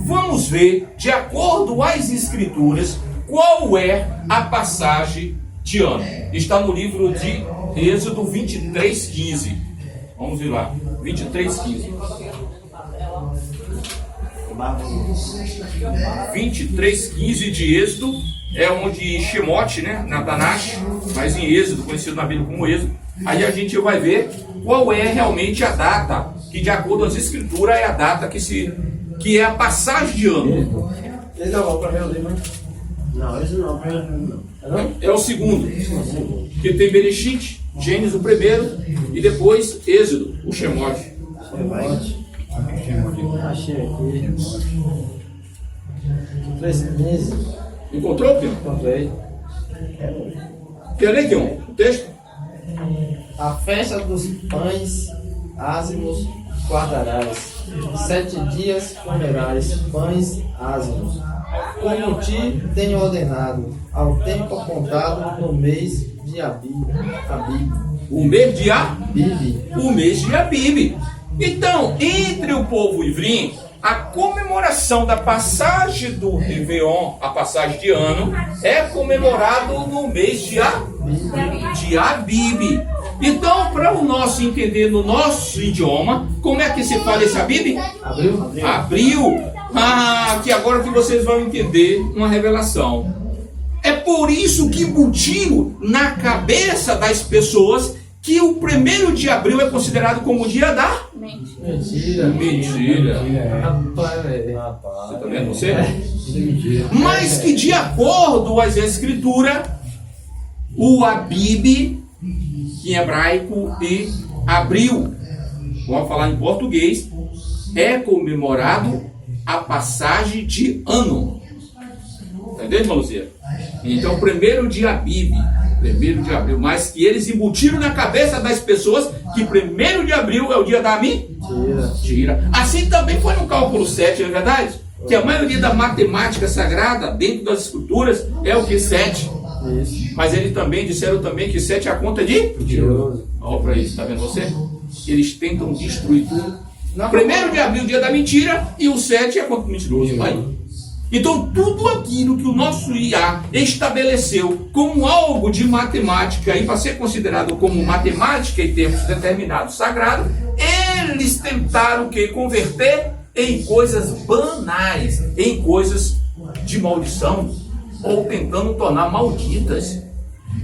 vamos ver, de acordo às Escrituras, qual é a passagem de ano. Está no livro de Êxodo 23:15. Vamos ver lá, 23:15. 23:15 de Êxodo é onde Shemote, né, na Tanakh, mas em Êxodo, conhecido na Bíblia como Êxodo. Aí a gente vai ver qual é realmente a data, que de acordo com as Escrituras é a data que é a passagem de ano. Esse é o para reunir, mas... Não, esse não, para reunir não. É o segundo, que tem Bereshit, Gênesis o primeiro, e depois Êxodo, o Shemote. Achei aqui. 3:15. Encontrou, Kion? Encontrei. Quer ler, Kion, o texto? A festa dos pães ázimos guardarás. 7 dias comerás pães ázimos. Como te tenho ordenado, ao tempo apontado no mês de Abib. O mês de Abib. O mês de Abib. Então, entre o povo ivrim, a comemoração da passagem do Réveillon, a passagem de ano, é comemorado no mês de Abib. Então, para o nosso entender no nosso idioma, como é que se fala esse Abib? Abril. Que agora que vocês vão entender uma revelação. É por isso que embutiram na cabeça das pessoas que o 1º de abril é considerado como o dia da... Mentira. Você tá vendo você? Mas que de acordo com as Escrituras, o Abib, em hebraico, e abril, vamos falar em português, é comemorado a passagem de ano. Entendeu, irmão Luciano? Então, 1º de Abib, 1º de abril, mas que eles embutiram na cabeça das pessoas que 1º de abril é o dia da mentira. Assim também foi no cálculo 7, não é verdade? Que a maioria da matemática sagrada, dentro das escrituras, é o que? 7. Isso. Mas eles também disseram também que 7 é a conta de mentiroso. Olha para isso, tá vendo você? Eles tentam destruir tudo. 1º de abril, dia da mentira, e o 7 é a conta do mentiroso. Aí. Então, tudo aquilo que o nosso IA estabeleceu como algo de matemática, e para ser considerado como matemática em termos determinados sagrados, eles tentaram converter em coisas banais, em coisas de maldição, ou tentando tornar malditas,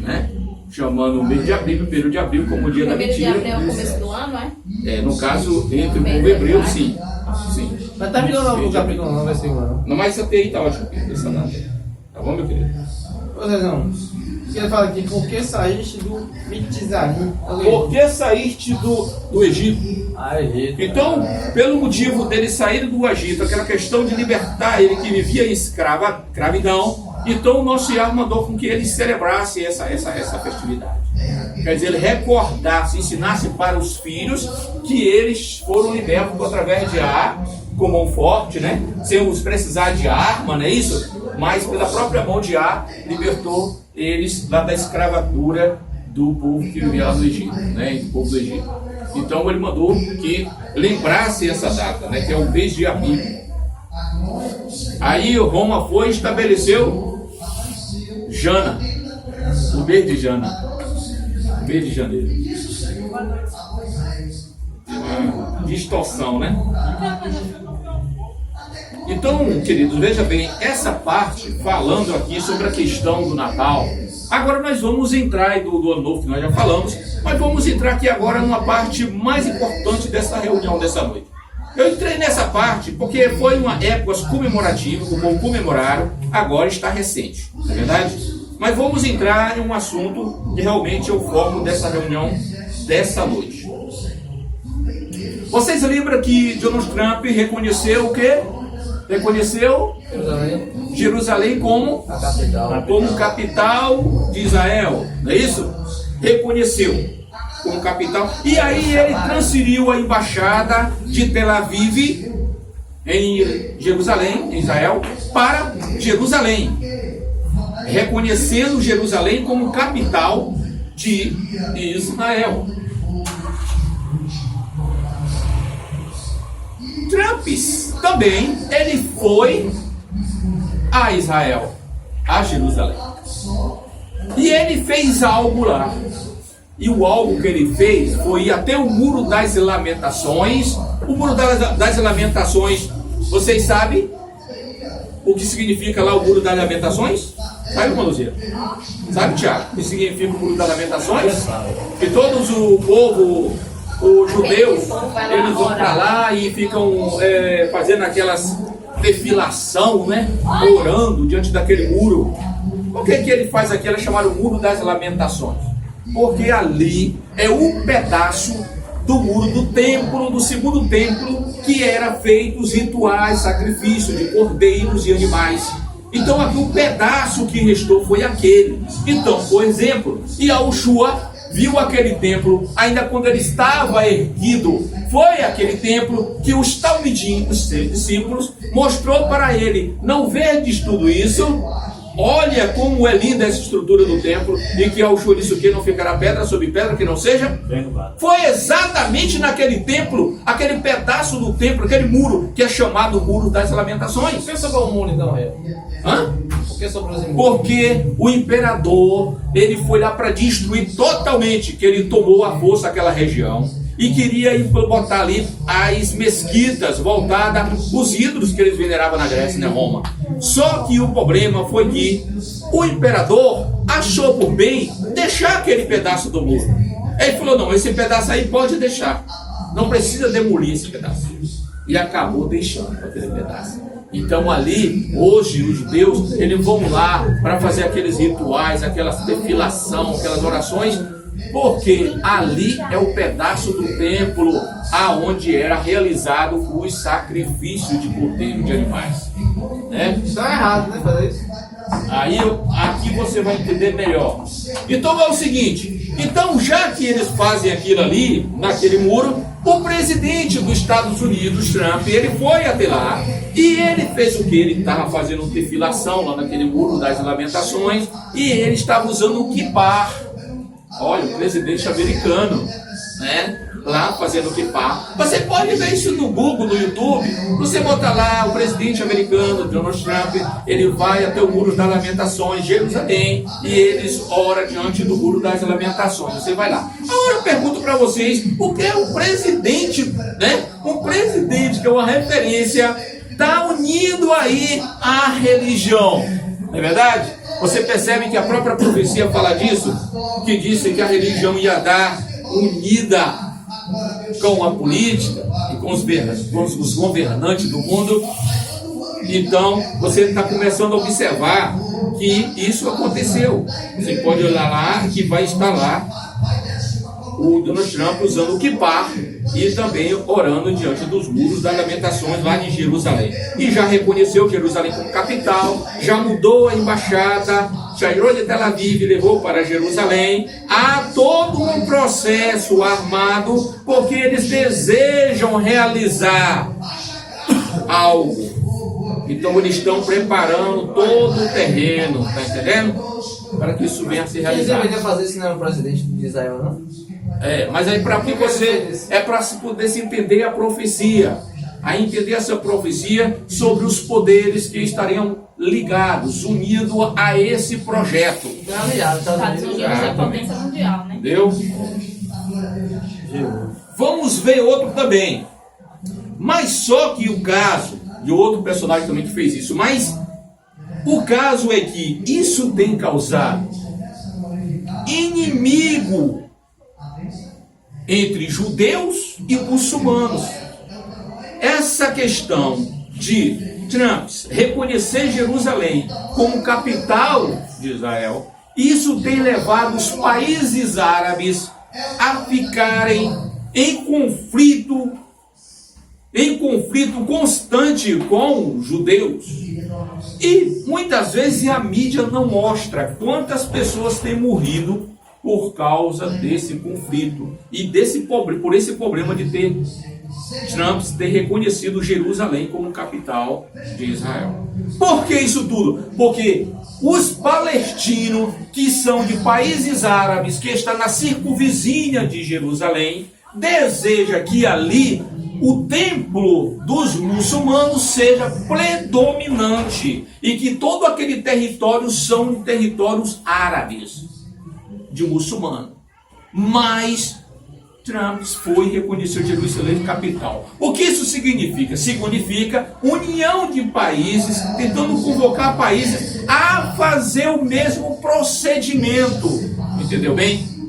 né? Chamando o mês de abril, 1º de abril, como o dia da mentira. 1º de abril é o começo do ano, é? No caso, entre o povo hebreu, sim. Mas tá não no capítulo não, versículo não. Não, mas essa TI tá ótimo, tá bom, meu querido? Pois não. Ele fala aqui, por que saíste do Mitizarim? Por que saíste do Egito? Egito. Então, pelo motivo dele sair do Egito, aquela questão de libertar ele que vivia em escravidão, então o nosso Yahweh mandou com que ele celebrasse essa festividade. Quer dizer, ele recordasse, ensinasse para os filhos que eles foram libertos através de ar, com mão forte, né? Sem precisar de arma, não é isso? Mas pela própria mão de ar, libertou eles lá da escravatura do povo que vivia lá no Egito, né? Do povo do Egito. Então ele mandou que lembrasse essa data, né? Que é o mês de Abib. Aí Roma foi e estabeleceu Jana, o mês de Jana. Mês de janeiro. Uma distorção, né? Então, queridos, veja bem, essa parte falando aqui sobre a questão do Natal. Agora nós vamos entrar do Ano Novo, que nós já falamos, mas vamos entrar aqui agora numa parte mais importante dessa reunião dessa noite. Eu entrei nessa parte porque foi uma época comemorativa, como comemoraram, agora está recente, não é verdade? Mas vamos entrar em um assunto que realmente é o foco dessa reunião dessa noite. Vocês lembram que Donald Trump reconheceu o quê? Reconheceu Jerusalém como capital de Israel, não é isso? Reconheceu como capital. E aí ele transferiu a embaixada de Tel Aviv em Jerusalém, em Israel, para Jerusalém, reconhecendo Jerusalém como capital de Israel. Trump também, ele foi a Israel, a Jerusalém. E ele fez algo lá. E o algo que ele fez foi ir até o Muro das Lamentações. O Muro das Lamentações, vocês sabem o que significa lá o Muro das Lamentações? Sabe, Manuzeiro? Sabe, Tiago, o que significa o Muro das Lamentações? Que todos o povo, os judeus, eles vão para lá e ficam fazendo aquelas defilação, né? Orando diante daquele muro. Por que ele faz aquilo? É chamado Muro das Lamentações. Porque ali é um pedaço do muro do templo, do segundo templo, que era feito os rituais, sacrifício de cordeiros e animais. Então aqui um pedaço que restou foi aquele. Então, por exemplo, Yahushua viu aquele templo, ainda quando ele estava erguido, foi aquele templo que os talmidim, os seus discípulos, mostrou para ele: não vedes tudo isso? Olha como é linda essa estrutura do templo, e que Yahushua disse que não ficará pedra sobre pedra que não seja. Foi exatamente naquele templo, aquele pedaço do templo, aquele muro, que é chamado Muro das Lamentações. Por que sobre o muro então, Hã? Por que sobre os muros? Porque o imperador, ele foi lá para destruir totalmente, que ele tomou à força aquela região e queria botar ali as mesquitas voltadas, os ídolos que eles veneravam na Grécia e na Roma. Só que o problema foi que o imperador achou por bem deixar aquele pedaço do muro. Ele falou: não, esse pedaço aí pode deixar, não precisa demolir esse pedaço. E acabou deixando aquele pedaço. Então ali, hoje, os judeus, eles vão lá para fazer aqueles rituais, aquelas defilação, aquelas orações, porque ali é o pedaço do templo aonde era realizado os sacrifícios de cordeiro de animais. Né? Está errado, né, fazer isso? Aí aqui você vai entender melhor. Então é o seguinte: então, já que eles fazem aquilo ali, naquele muro, o presidente dos Estados Unidos, Trump, ele foi até lá e ele fez o que? Ele estava fazendo uma defilação lá naquele Muro das Lamentações e ele estava usando o kippah. Olha, o presidente americano, né? Lá fazendo o kippah. Você pode ver isso no Google, no YouTube. Você bota lá o presidente americano, Donald Trump, ele vai até o Muro das Lamentações, Jerusalém, e eles oram diante do Muro das Lamentações. Você vai lá. Agora eu pergunto para vocês, o que é o presidente, né? Um presidente que é uma referência, está unindo aí a religião. Não é verdade? Você percebe que a própria profecia fala disso, que disse que a religião ia dar unida com a política e com os governantes do mundo. Então você está começando a observar que isso aconteceu. Você pode olhar lá que vai estar lá o Donald Trump usando o kippah e também orando diante dos muros das lamentações lá de Jerusalém. E já reconheceu Jerusalém como capital, já mudou a embaixada, tirou de Tel Aviv e levou para Jerusalém. Há todo um processo armado, porque eles desejam realizar algo. Então eles estão preparando todo o terreno, tá entendendo? Para que isso venha a ser Quem realizado. deveria fazer isso não é o presidente de Israel, não? Mas aí para que você é para se poder se entender a profecia, a entender essa profecia sobre os poderes que estariam ligados, unidos a esse projeto. Estados Unidos é potência mundial, né? Entendeu? Vamos ver outro também. Mas só que o caso de outro personagem também que fez isso. Mas o caso é que isso tem causado inimigo entre judeus e muçulmanos. Essa questão de Trump reconhecer Jerusalém como capital de Israel, isso tem levado os países árabes a ficarem em conflito constante com os judeus. E muitas vezes a mídia não mostra quantas pessoas têm morrido por causa desse conflito e por esse problema de Trump ter reconhecido Jerusalém como capital de Israel. Por que isso tudo? Porque os palestinos, que são de países árabes, que estão na circunvizinha de Jerusalém, deseja que ali o templo dos muçulmanos seja predominante e que todo aquele território são territórios árabes de muçulmano. Mas Trump foi e reconheceu Jerusalém capital. O que isso significa? Significa união de países, tentando convocar países a fazer o mesmo procedimento. Entendeu bem?